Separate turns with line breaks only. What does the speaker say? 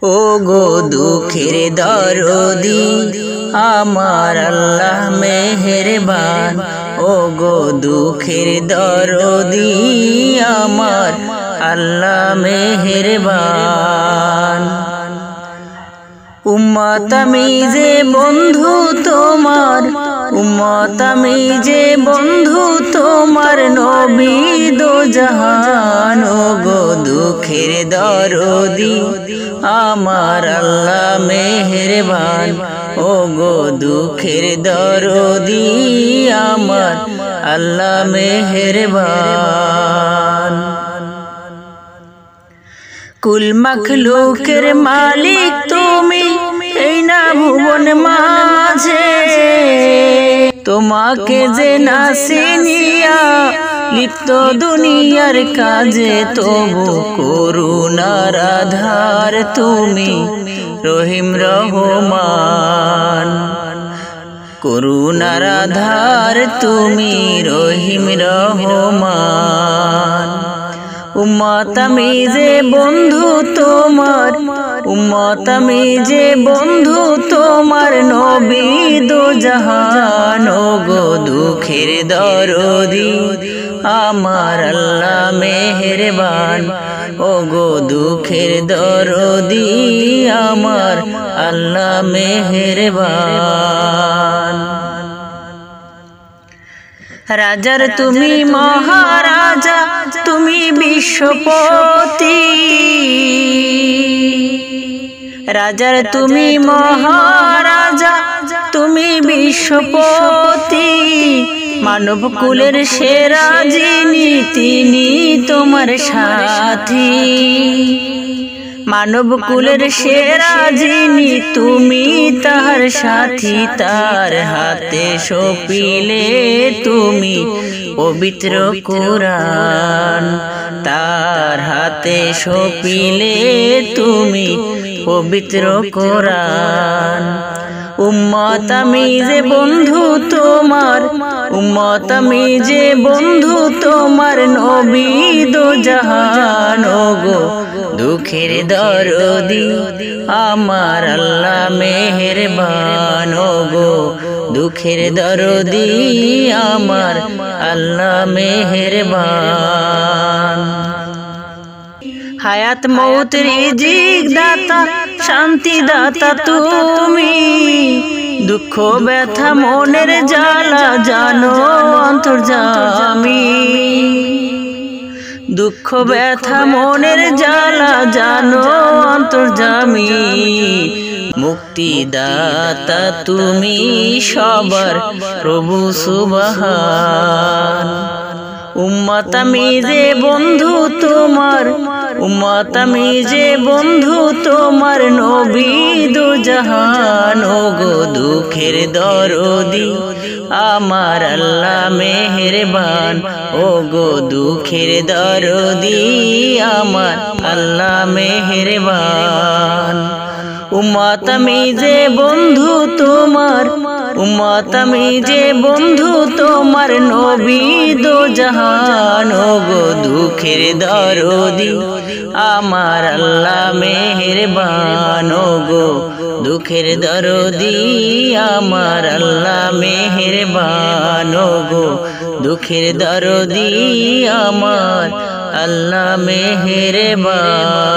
ও গো দুঃখের দরদি আমার আল্লাহ মেহেরবান। ও গো দুঃখের দরদি আমার আল্লাহ মেহেরবান। উম্মত আমি যে বন্ধু তোমার, উম্মত আমি যে বন্ধু তোমার, নবী দো জাহান। ও গো দুঃখের দরদি আমার আল্লাহ মেহেরবান। ও গো দুঃখের দরদি আমার আল্লাহ মেহেরবান। কুল মখলুকের মালিক তুমি, এই না ভুবন মাঝে, তোমাকে যে না চিনিয়া লিপ্ত দুনিয়ার কাজে, তবু করুণার আধার তুমি রহিম রহমান। করুণার আধার তুমি রহিম রহমান। উম্মত আমি যে বন্ধু তোমার, উম্মত আমি যে বন্ধু তোমার, নবী দো জাহান। ও গো দুঃখের দরদি আমার আল্লাহ মেহেরবান। ও গো দুঃখের দরদি আমার আল্লাহ মেহেরবান। রাজার তুমি মহারাজা, তুমি বিশ্বপতি, রাজার তুমি মহারাজা, তুমি বিশ্বপতি। মানব কুলের সেরা যিনি, তিনি তোমার সাথী। মানব কুলের সেরা যিনি, তুমি তাহার সাথী। তার হাতে সপিলে তুমি পবিত্র কুরআন, তার হাতে সপিলে তুমি পবিত্র কুরআন। উম্মত আমি যে বন্ধু তোমার, উম্মত আমি যে বন্ধু তোমার, নবী দো জাহান। ও গো দুঃখের দরদি আমার আল্লাহ মেহেরবান। ও গো দুঃখের দরদি আমার আল্লাহ মেহেরবান। হায়াত মৌত রিজিক দাতা, শান্তি দাতা তুমি, দুঃখ ব্যথা মনের জ্বালা জানো অন্তর্যামী। দুঃখ ব্যথা মনের জ্বালা জানো অন্তর্যামী। মুক্তিদাতা তুমি সবার প্রভু সুবহান। উম্মত আমি যে বন্ধু তোমার, উম্মত আমি যে বন্ধু তোমার, নবী দো জাহান। ও গো দুঃখের দরদি আমার আল্লাহ মেহেরবান। ও গো দুঃখের দরদি আমার আল্লাহ মেহেরবান। উম্মত আমি যে বন্ধু তোমার, উম্মত আমি যে বন্ধু তোমার, নবী দো জাহান। ও গো দুঃখের দরদি আমার আল্লাহ মেহেরবান। ও গো দুঃখের দরদি আমার আল্লাহ মেহেরবান। ও গো দুঃখের দরদি আমার আল্লাহ মেহেরবান।